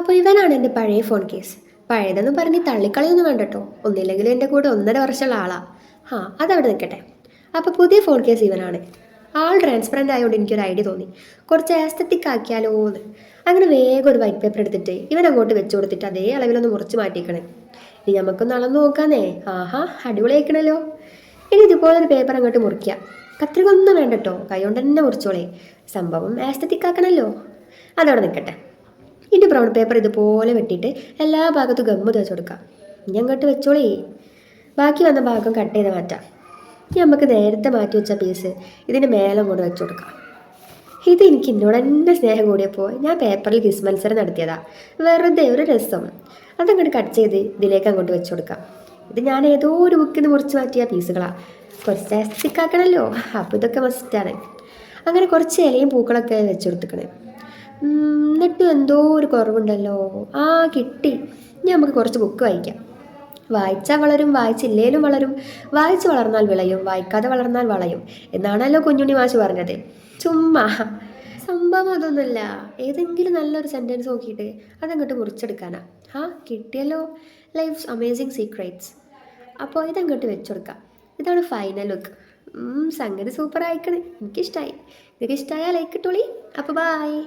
അപ്പോൾ ഇവനാണ് എൻ്റെ പഴയ ഫോൺ കേസ്. പഴയതെന്ന് പറഞ്ഞ് തള്ളിക്കളിയൊന്നും വേണ്ട കേട്ടോ. ഒന്നില്ലെങ്കിലും എൻ്റെ കൂടെ 1.5 വർഷമുള്ള ആളാ. അതവിടെ നിൽക്കട്ടെ. അപ്പോൾ പുതിയ ഫോൺ കേസ് ഇവനാണ്. ആൾ ട്രാൻസ്പെറൻ്റ് ആയതുകൊണ്ട് എനിക്കൊരു ഐഡിയ തോന്നി, കുറച്ച് ആസ്തറ്റിക് ആക്കിയാലോ എന്ന്. അങ്ങനെ വേഗം ഒരു വൈറ്റ് പേപ്പർ എടുത്തിട്ട് ഇവൻ അങ്ങോട്ട് വെച്ച് കൊടുത്തിട്ട് അതേ അളവിലൊന്ന് മുറിച്ച് മാറ്റിക്കണേ. ഇനി നമുക്കൊന്ന് അളന്ന് നോക്കാന്നേ. ആഹാ, അടിപൊളി ആയിക്കണല്ലോ. ഇനി ഇതുപോലൊരു പേപ്പർ അങ്ങോട്ട് മുറിക്കുക. കത്രിക ഒന്നും വേണ്ട കേട്ടോ, കൈ കൊണ്ട് തന്നെ മുറിച്ചോളേ. സംഭവം ആസ്തറ്റിക് ആക്കണമല്ലോ. അതവിടെ നിൽക്കട്ടെ. ഇനി ബ്രൗൺ പേപ്പർ ഇതുപോലെ വെട്ടിയിട്ട് എല്ലാ ഭാഗത്തും ഗമ്മ് തേച്ച് കൊടുക്കാം. ഇനി അങ്ങോട്ട് വെച്ചോളേ. ബാക്കി വന്ന ഭാഗം കട്ട് ചെയ്ത് മാറ്റാം. ഇനി നമുക്ക് നേരത്തെ മാറ്റി വെച്ച പീസ് ഇതിന് മേലെ കൊണ്ട് വെച്ച് കൊടുക്കാം. ഇത് എനിക്ക് എന്നോട് തന്നെ സ്നേഹം കൂടിയപ്പോൾ ഞാൻ പേപ്പറിൽ ക്വിസ് മത്സരം നടത്തിയതാ. വെറുതെ ഒരു രസം. അതങ്ങോട്ട് കട്ട് ചെയ്ത് ഇതിലേക്ക് അങ്ങോട്ട് വെച്ച് കൊടുക്കാം. ഇത് ഞാൻ ഏതോ ഒരു ബുക്കിൽ നിന്ന് മുറിച്ച് മാറ്റിയ പീസുകളാണ്. കുറച്ച് ആസ്റ്റിക് ആക്കണമല്ലോ, അപ്പോൾ ഇതൊക്കെ മസ്റ്റാണ്. അങ്ങനെ കുറച്ച് ഇലയും പൂക്കളൊക്കെ വെച്ച് കൊടുത്തിക്കണേ. എന്നിട്ടും എന്തോ ഒരു കുറവുണ്ടല്ലോ. കിട്ടി. ഇനി നമുക്ക് കുറച്ച് ബുക്ക് വായിക്കാം. വായിച്ചാൽ വളരും, വായിച്ചില്ലേലും വളരും. വായിച്ച് വളർന്നാൽ വിളയും, വായിക്കാതെ വളർന്നാൽ വളയും എന്നാണല്ലോ കുഞ്ഞുണ്ണി മാഷ് പറഞ്ഞത്. ചുമ്മാ സംഭവം അതൊന്നുമല്ല. ഏതെങ്കിലും നല്ലൊരു സെൻറ്റൻസ് നോക്കിയിട്ട് അതങ്ങോട്ട് മുറിച്ചെടുക്കാനാ. കിട്ടിയല്ലോ, ലൈഫ്സ് അമേസിങ് സീക്രറ്റ്സ്. അപ്പോൾ ഇതങ്ങോട്ട് വെച്ചുകൊടുക്കാം. ഇതാണ് ഫൈനൽ ലുക്ക്. സംഗതി സൂപ്പർ ആയിക്കണേ. എനിക്കിഷ്ടമായി. നിങ്ങൾക്ക് ഇഷ്ടമായാൽ ലൈക്ക് ഇട്ടോളി. അപ്പോൾ ബായ്.